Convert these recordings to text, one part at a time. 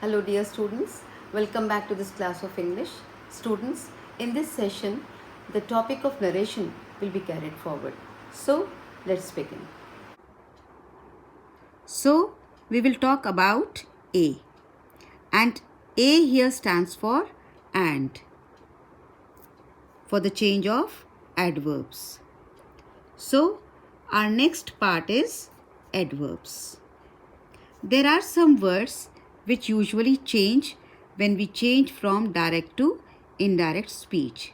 Hello dear students, welcome back to this class of English. Students, in this session, the topic of narration will be carried forward. So, let's begin. So, we will talk about A. And A here stands for and, for the change of adverbs. So, our next part is adverbs. There are some words which usually change when we change from direct to indirect speech.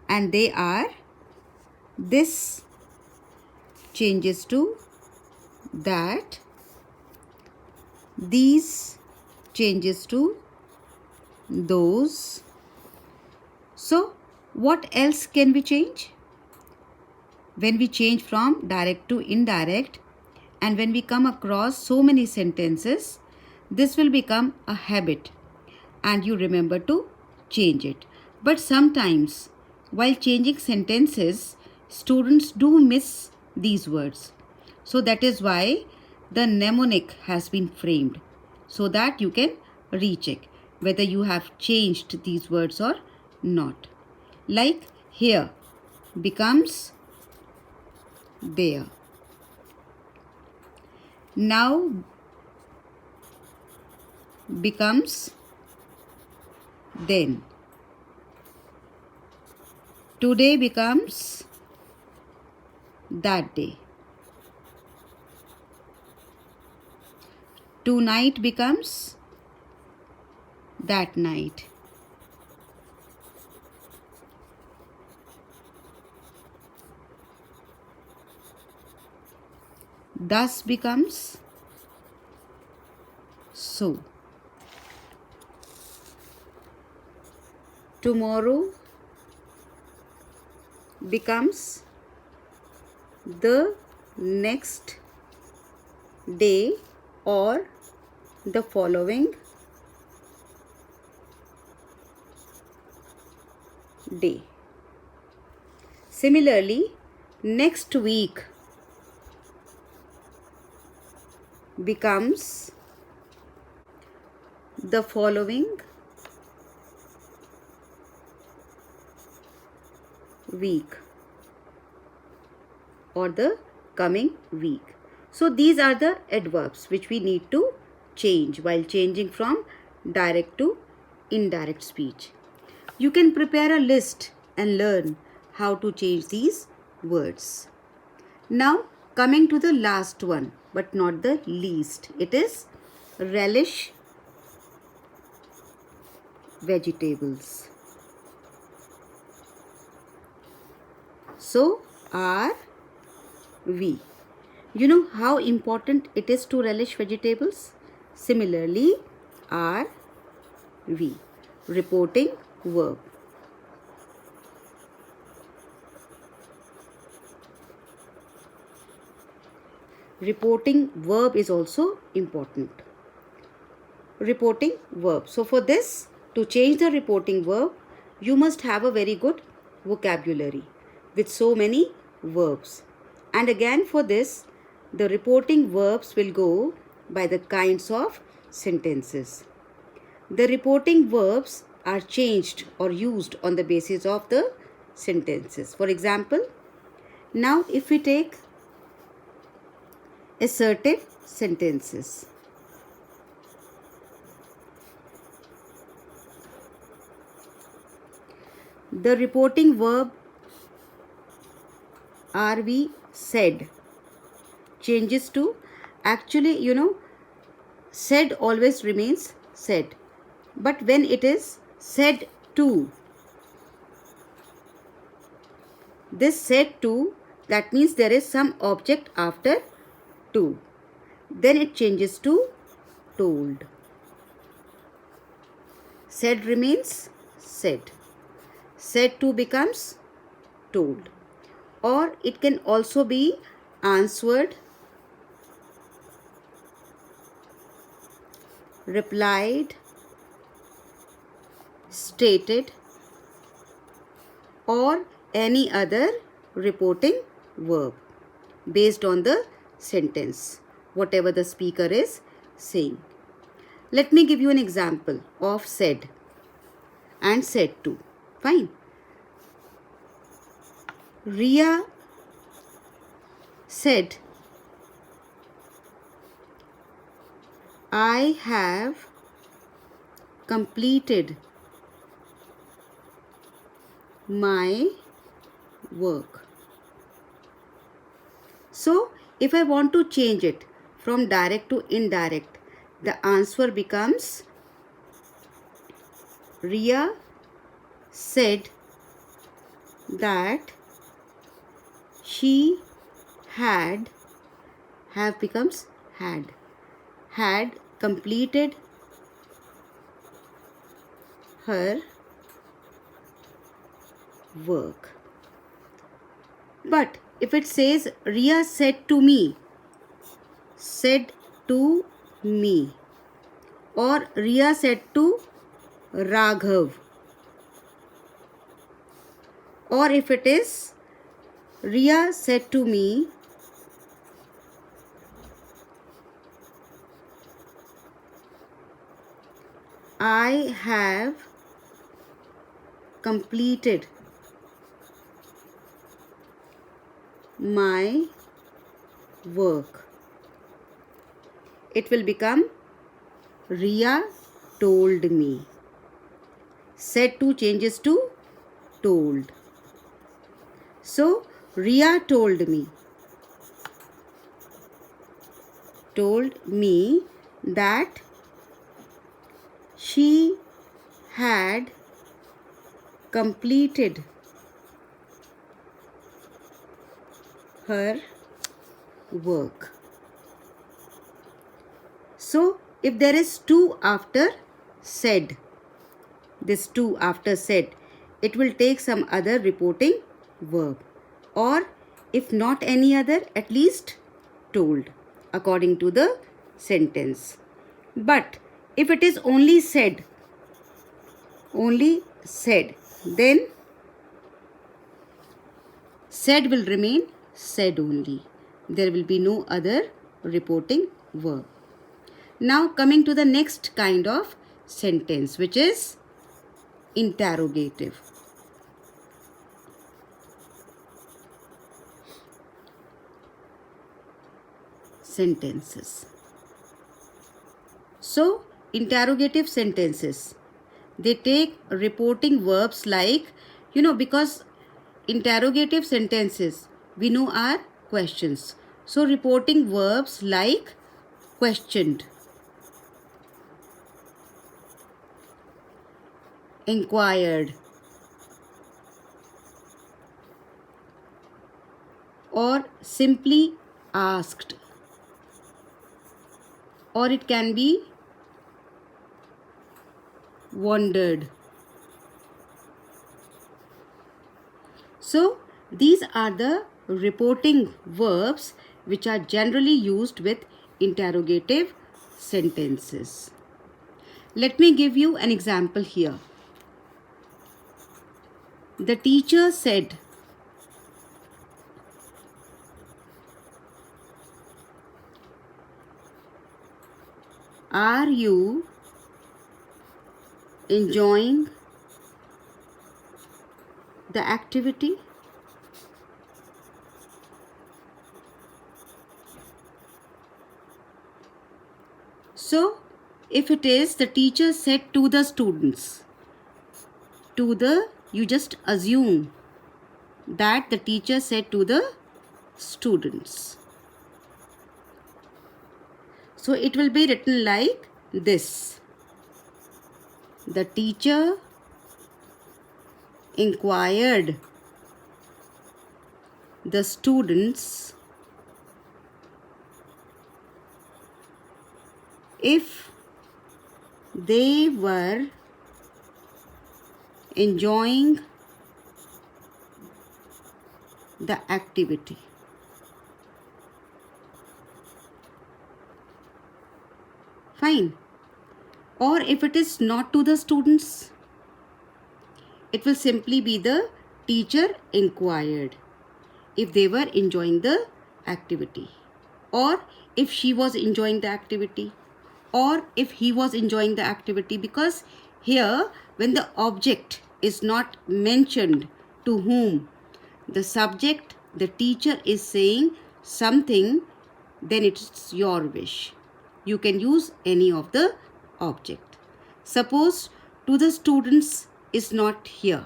And they are this changes to that, these changes to those. So, what else can we change? When we change from direct to indirect, and when we come across so many sentences, this will become a habit and you remember to change it. But sometimes while changing sentences, students do miss these words. So that is why the mnemonic has been framed so that you can recheck whether you have changed these words or not. Like here becomes there. Now becomes then. Today becomes that day. Tonight becomes that night. Thus becomes so. Tomorrow becomes the next day or the following day. Similarly, next week becomes the following week or the coming week. So these are the adverbs which we need to change while changing from direct to indirect speech. You can prepare a list and learn how to change these words. Now coming to the last one, but not the least, it is relish vegetables. So are we. You know how important it is to relish vegetables? Similarly, are we. Reporting verb. Reporting verb is also important. Reporting verb. So for this, to change the reporting verb, you must have a very good vocabulary with so many verbs. And again for this, the reporting verbs will go by the kinds of sentences. The reporting verbs are changed or used on the basis of the sentences. For example, now if we take assertive sentences. The reporting verb are we said changes to, actually said always remains said, but when it is said to, this said to, that means there is some object after to, then it changes to told. Said remains said. Said to becomes told. Or it can also be answered, replied, stated, or any other reporting verb based on the sentence, whatever the speaker is saying. Let me give you an example of said and said to. Fine. Ria said, I have completed my work. So, if I want to change it from direct to indirect, the answer becomes Ria said that she had, have becomes had completed her work. But if it says Ria said to me, or Ria said to Raghav, or if it is Ria said to me, I have completed my work, it will become Ria told me. Said to changes to told. So, Ria told me that she had completed her work. So, if there is to after said, this to after said, it will take some other reporting verb, or if not any other, at least told according to the sentence. But if it is only said, then said will remain said only. There will be no other reporting verb. Now coming to the next kind of sentence, which is interrogative. Sentences. So, interrogative sentences, they take reporting verbs like, because interrogative sentences we know are questions. So, reporting verbs like questioned, inquired, or simply asked, or it can be wondered. So, these are the reporting verbs which are generally used with interrogative sentences. Let me give you an example here. The teacher said, are you enjoying the activity? So, if it is the teacher said to the students, you just assume that the teacher said to the students. So, it will be written like this. The teacher inquired the students if they were enjoying the activity. Fine. Or if it is not to the students, it will simply be the teacher inquired if they were enjoying the activity, or if she was enjoying the activity, or if he was enjoying the activity, because here when the object is not mentioned to whom, the subject, the teacher is saying something, then it's your wish. You can use any of the object. Suppose to the students is not here.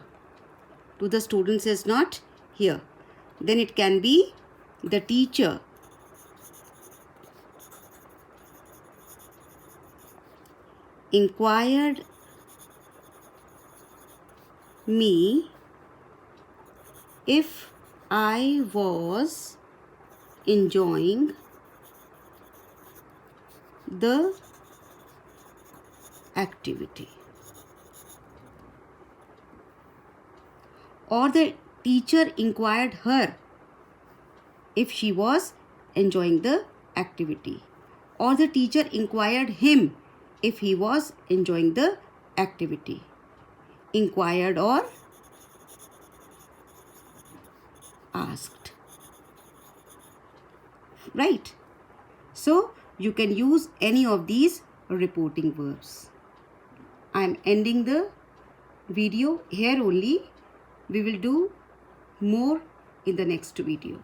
To the students is not here. Then it can be the teacher inquired me if I was enjoying the activity. Or the teacher inquired her if she was enjoying the activity. Or the teacher inquired him if he was enjoying the activity. Inquired or asked. Right? So you can use any of these reporting verbs. I am ending the video here only. We will do more in the next video.